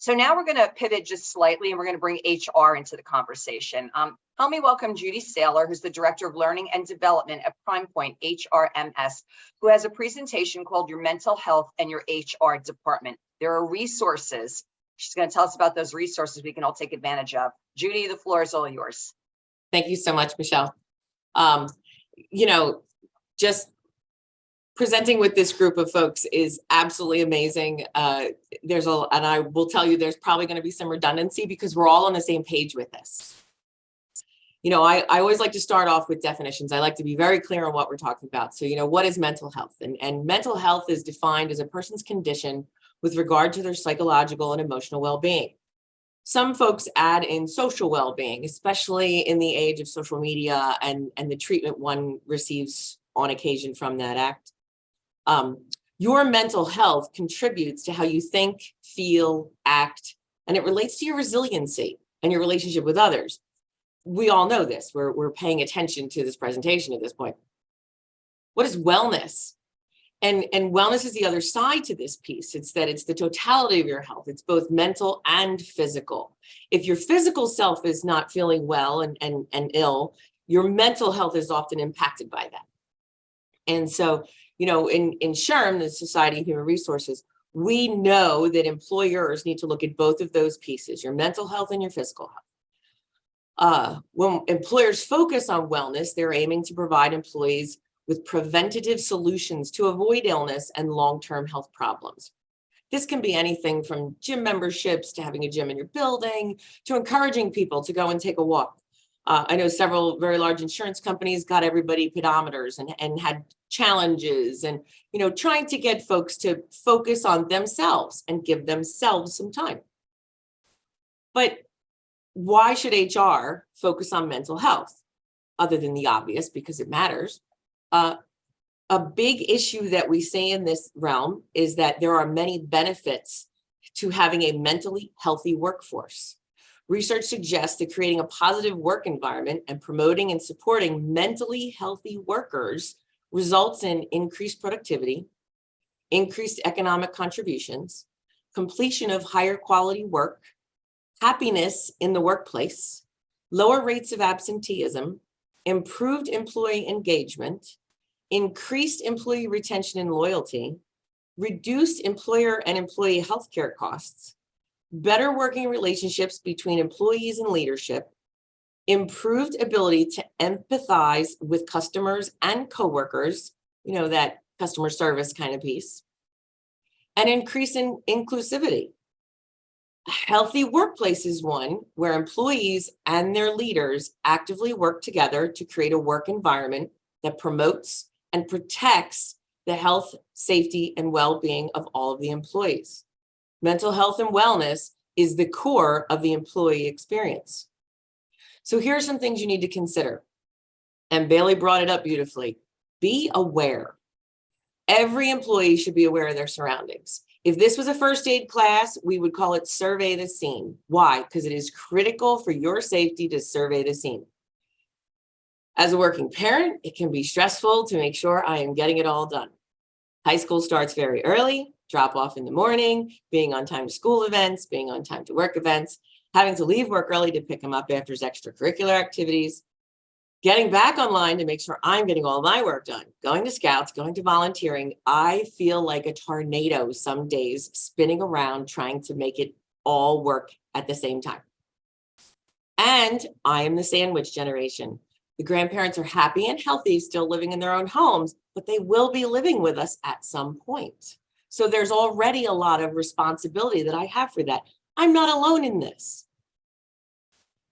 So now we're going to pivot just slightly and we're going to bring HR into the conversation. Help me welcome Judy Sailer, who's the Director of Learning and Development at Primepoint HRMS, who has a presentation called Your Mental Health and Your HR Department. There are resources. She's going to tell us about those resources we can all take advantage of. Judy, the floor is all yours. Thank you so much, Michelle. Just presenting with this group of folks is absolutely amazing. And I will tell you, there's probably going to be some redundancy because we're all on the same page with this. I always like to start off with definitions. I like to be very clear on what we're talking about. So, what is mental health? And mental health is defined as a person's condition with regard to their psychological and emotional well-being. Some folks add in social well-being, especially in the age of social media and the treatment one receives on occasion from that act. Your mental health contributes to how you think, feel, act, and it relates to your resiliency and your relationship with others. We all know this. We're paying attention to this presentation at this point. What is wellness? And wellness is the other side to this piece. It's the totality of your health. It's both mental and physical. If your physical self is not feeling well and ill, your mental health is often impacted by that. And so, in SHRM, the Society of Human Resources, we know that employers need to look at both of those pieces, your mental health and your physical health. When employers focus on wellness, they're aiming to provide employees with preventative solutions to avoid illness and long-term health problems. This can be anything from gym memberships to having a gym in your building to encouraging people to go and take a walk. I know several very large insurance companies got everybody pedometers and had challenges and, trying to get folks to focus on themselves and give themselves some time. But why should HR focus on mental health? Other than the obvious, because it matters. A big issue that we see in this realm is that there are many benefits to having a mentally healthy workforce. Research suggests that creating a positive work environment and promoting and supporting mentally healthy workers results in increased productivity, increased economic contributions, completion of higher quality work, happiness in the workplace, lower rates of absenteeism, improved employee engagement, increased employee retention and loyalty, reduced employer and employee healthcare costs, better working relationships between employees and leadership, improved ability to empathize with customers and coworkers, that customer service kind of piece, and increase in inclusivity. A healthy workplace is one where employees and their leaders actively work together to create a work environment that promotes and protects the health, safety, and well-being of all of the employees. Mental health and wellness is the core of the employee experience. So here are some things you need to consider. And Bailey brought it up beautifully. Be aware. Every employee should be aware of their surroundings. If this was a first aid class, we would call it survey the scene. Why? Because it is critical for your safety to survey the scene. As a working parent, it can be stressful to make sure I am getting it all done. High school starts very early, drop off in the morning, being on time to school events, being on time to work events, having to leave work early to pick them up after his extracurricular activities, getting back online to make sure I'm getting all my work done, going to scouts, going to volunteering. I feel like a tornado some days spinning around trying to make it all work at the same time. And I am the sandwich generation. The grandparents are happy and healthy, still living in their own homes, but they will be living with us at some point. So there's already a lot of responsibility that I have for that. I'm not alone in this.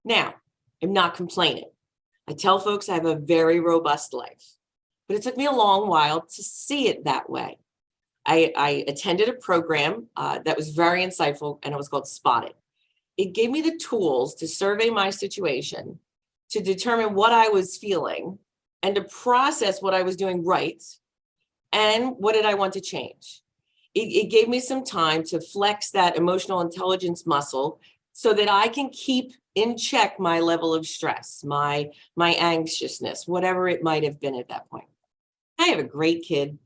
Now, I'm not complaining. I tell folks I have a very robust life, but it took me a long while to see it that way. I attended a program that was very insightful, and it was called Spot It. It gave me the tools to survey my situation, to determine what I was feeling, and to process what I was doing right, and what did I want to change. It gave me some time to flex that emotional intelligence muscle so that I can keep in check my level of stress, my anxiousness, whatever it might have been at that point. I have a great kid.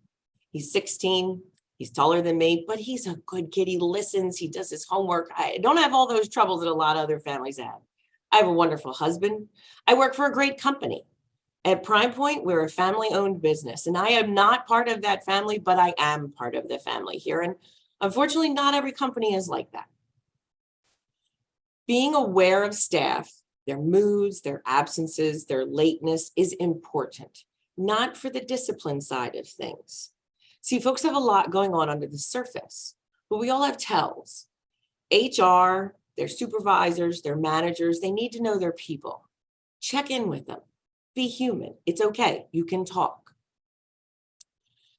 He's 16. He's taller than me, but he's a good kid. He listens, he does his homework. I don't have all those troubles that a lot of other families have. I have a wonderful husband. I work for a great company. At Primepoint, we're a family-owned business, and I am not part of that family, but I am part of the family here. And unfortunately, not every company is like that. Being aware of staff, their moods, their absences, their lateness is important, not for the discipline side of things. See, folks have a lot going on under the surface, but we all have tells. HR, their supervisors, their managers, they need to know their people. Check in with them. Be human. It's okay. You can talk.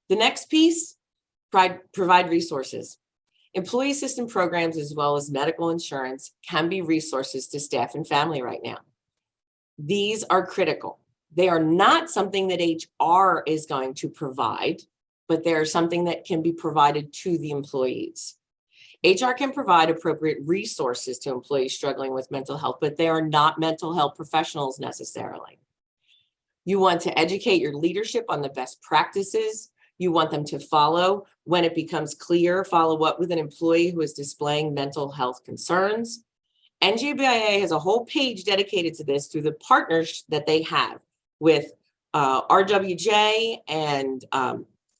The next piece, provide resources. Employee assistance programs, as well as medical insurance, can be resources to staff and family right now. These are critical. They are not something that HR is going to provide, but they're something that can be provided to the employees. HR can provide appropriate resources to employees struggling with mental health, but they are not mental health professionals necessarily. You want to educate your leadership on the best practices. You want them to follow when it becomes clear, follow up with an employee who is displaying mental health concerns. NJBIA has a whole page dedicated to this through the partners that they have with RWJ and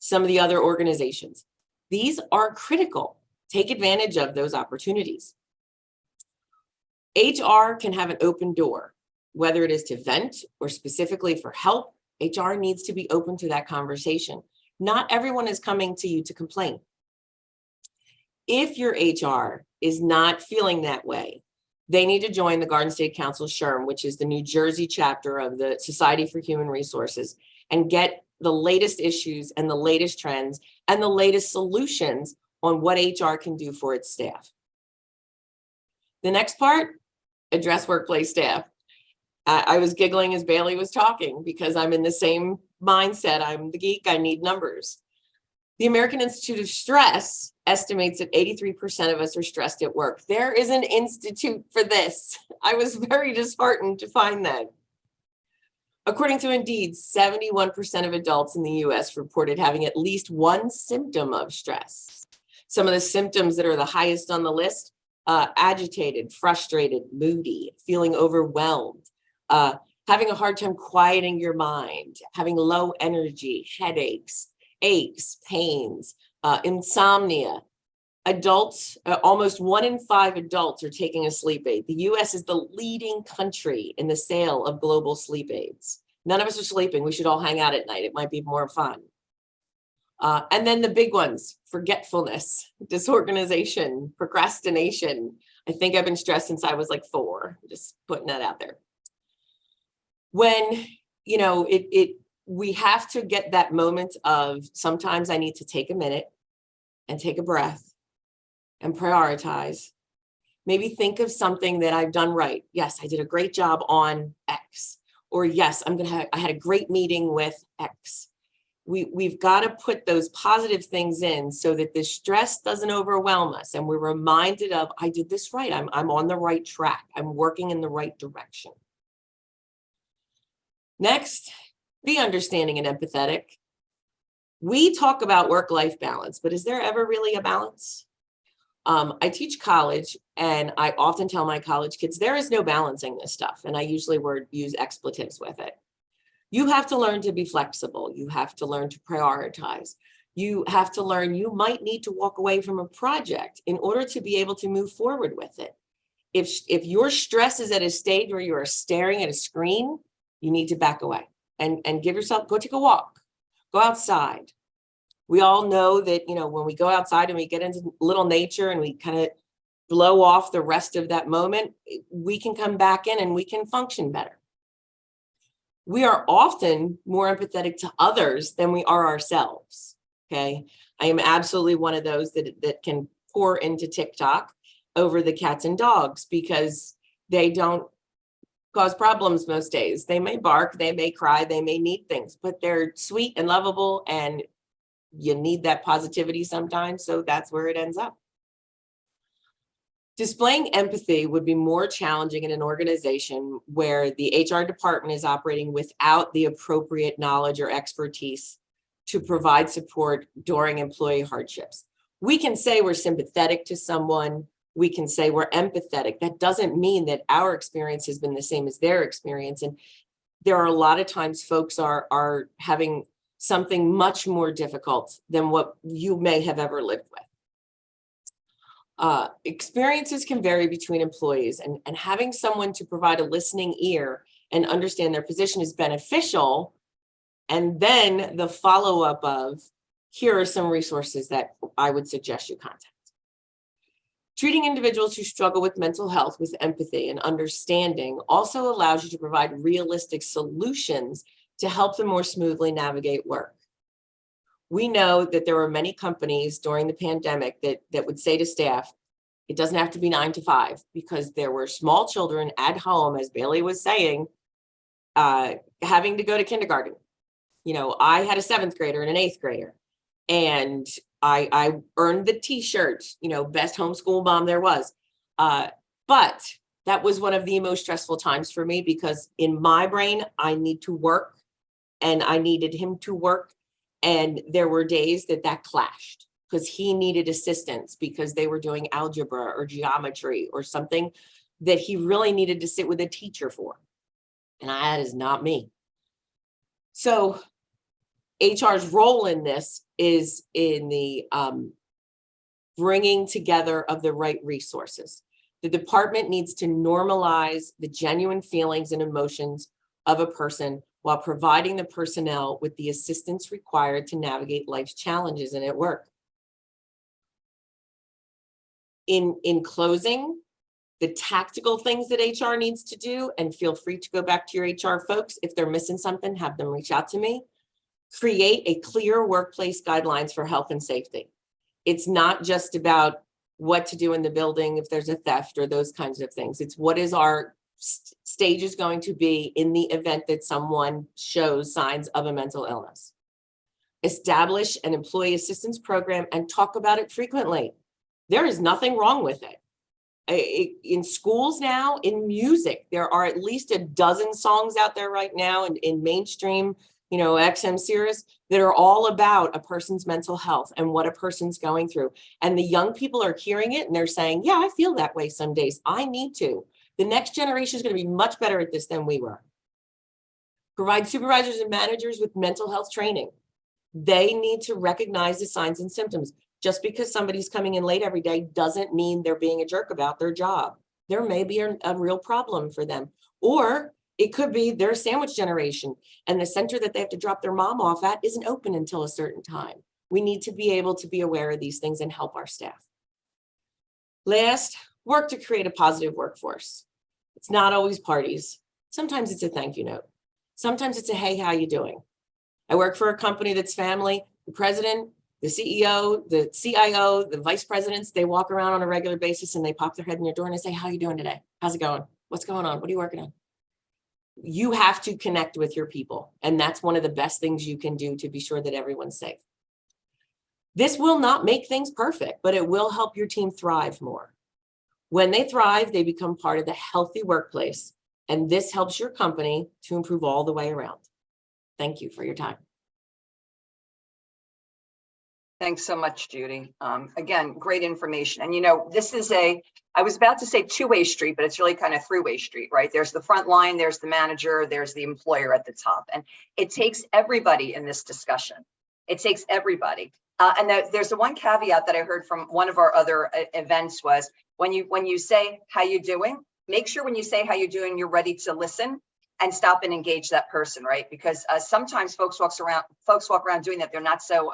some of the other organizations. These are critical. Take advantage of those opportunities. HR can have an open door, whether it is to vent or specifically for help. HR needs to be open to that conversation. Not everyone is coming to you to complain. If your HR is not feeling that way, they need to join the Garden State Council SHRM, which is the New Jersey chapter of the Society for Human Resources, and get the latest issues and the latest trends and the latest solutions on what HR can do for its staff. The next part, address workplace staff. I was giggling as Bailey was talking because I'm in the same mindset. I'm the geek, I need numbers. The American Institute of Stress estimates that 83% of us are stressed at work. There is an institute for this. I was very disheartened to find that. According to Indeed, 71% of adults in the US reported having at least one symptom of stress. Some of the symptoms that are the highest on the list, agitated, frustrated, moody, feeling overwhelmed, having a hard time quieting your mind, having low energy, headaches, aches, pains, insomnia. Adults, almost 1 in 5 adults are taking a sleep aid. The US is the leading country in the sale of global sleep aids. None of us are sleeping. We should all hang out at night. It might be more fun. And then the big ones, forgetfulness, disorganization, procrastination. I think I've been stressed since I was like 4, just putting that out there. When, you know, we have to get that moment of sometimes I need to take a minute and take a breath and prioritize. Maybe think of something that I've done right. Yes, I did a great job on X. Or yes, I had a great meeting with X. We've got to put those positive things in so that the stress doesn't overwhelm us and we're reminded of, I did this right. I'm on the right track. I'm working in the right direction. Next, be understanding and empathetic. We talk about work-life balance, but is there ever really a balance? I teach college and I often tell my college kids, there is no balancing this stuff. And I usually use expletives with it. You have to learn to be flexible. You have to learn to prioritize. You have to learn you might need to walk away from a project in order to be able to move forward with it. If your stress is at a stage where you are staring at a screen, you need to back away and give yourself, go take a walk, go outside. We all know that, you know, when we go outside and we get into little nature and we kind of blow off the rest of that moment, we can come back in and we can function better. We are often more empathetic to others than we are ourselves, okay? I am absolutely one of those that can pour into TikTok over the cats and dogs because they don't cause problems most days. They may bark, they may cry, they may need things, but they're sweet and lovable and you need that positivity sometimes, so that's where it ends up. Displaying empathy would be more challenging in an organization where the HR department is operating without the appropriate knowledge or expertise to provide support during employee hardships. We can say we're sympathetic to someone. We can say we're empathetic. That doesn't mean that our experience has been the same as their experience. And there are a lot of times folks are having something much more difficult than what you may have ever lived with. Experiences can vary between employees, and having someone to provide a listening ear and understand their position is beneficial. And then the follow-up of, here are some resources that I would suggest you contact. Treating individuals who struggle with mental health with empathy and understanding also allows you to provide realistic solutions to help them more smoothly navigate work. We know that there were many companies during the pandemic that would say to staff, it doesn't have to be 9 to 5, because there were small children at home, as Bailey was saying, having to go to kindergarten. You know, I had a 7th grader and an 8th grader, and I earned the t-shirt, you know, best homeschool mom there was. But that was one of the most stressful times for me, because in my brain, I need to work and I needed him to work. And there were days that clashed, because he needed assistance because they were doing algebra or geometry or something that he really needed to sit with a teacher for. And that is not me. So HR's role in this is in the bringing together of the right resources. The department needs to normalize the genuine feelings and emotions of a person while providing the personnel with the assistance required to navigate life's challenges and at work. In closing, the tactical things that HR needs to do, and feel free to go back to your HR folks. If they're missing something, have them reach out to me. Create a clear workplace guidelines for health and safety. It's not just about what to do in the building if there's a theft or those kinds of things. It's what is our stage is going to be in the event that someone shows signs of a mental illness. Establish an employee assistance program and talk about it frequently. There is nothing wrong with it. In schools now, in music, there are at least a dozen songs out there right now in mainstream, you know, XM Sirius, that are all about a person's mental health and what a person's going through. And the young people are hearing it and they're saying, yeah, I feel that way some days. I need to. The next generation is going to be much better at this than we were. Provide supervisors and managers with mental health training. They need to recognize the signs and symptoms. Just because somebody's coming in late every day doesn't mean they're being a jerk about their job. There may be a real problem for them. Or it could be their sandwich generation and the center that they have to drop their mom off at isn't open until a certain time. We need to be able to be aware of these things and help our staff. Last, work to create a positive workforce. It's not always parties. Sometimes it's a thank you note. Sometimes it's a, hey, how you doing? I work for a company that's family. The president, the CEO, the CIO, the vice presidents, they walk around on a regular basis and they pop their head in your door and they say, how you doing today? How's it going? What's going on? What are you working on? You have to connect with your people. And that's one of the best things you can do to be sure that everyone's safe. This will not make things perfect, but it will help your team thrive more. When they thrive, they become part of the healthy workplace. And this helps your company to improve all the way around. Thank you for your time. Thanks so much, Judy. Again, great information. And you know, this is I was about to say two-way street, but it's really kind of three-way street, right? There's the front line, there's the manager, there's the employer at the top. And it takes everybody in this discussion. It takes everybody. And there's the one caveat that I heard from one of our other events was when you say how you doing, make sure when you say how you doing, you're ready to listen and stop and engage that person, right? Because sometimes folks walk around doing that. They're not so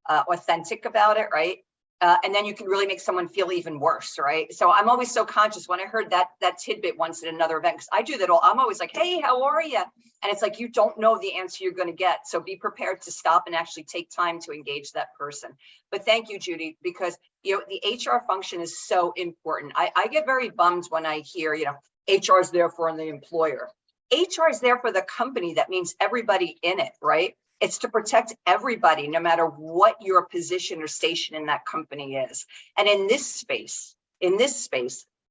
authentic about it, right? And then you can really make someone feel even worse, right? So I'm always so conscious when I heard that tidbit once at another event, because I do that all. I'm always like, hey, how are you? And it's like, you don't know the answer you're going to get. So be prepared to stop and actually take time to engage that person. But thank you, Judy, because you know the HR function is so important. I get very bummed when I hear, you know, HR is there for the employer. HR is there for the company. That means everybody in it, right? It's to protect everybody, no matter what your position or station in that company is. And in this space,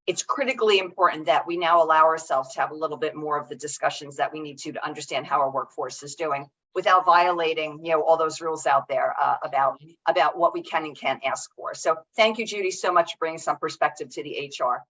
it's critically important that we now allow ourselves to have a little bit more of the discussions that we need to understand how our workforce is doing. without violating, all those rules out there about what we can and can't ask for. So thank you, Judy, so much for bringing some perspective to the HR.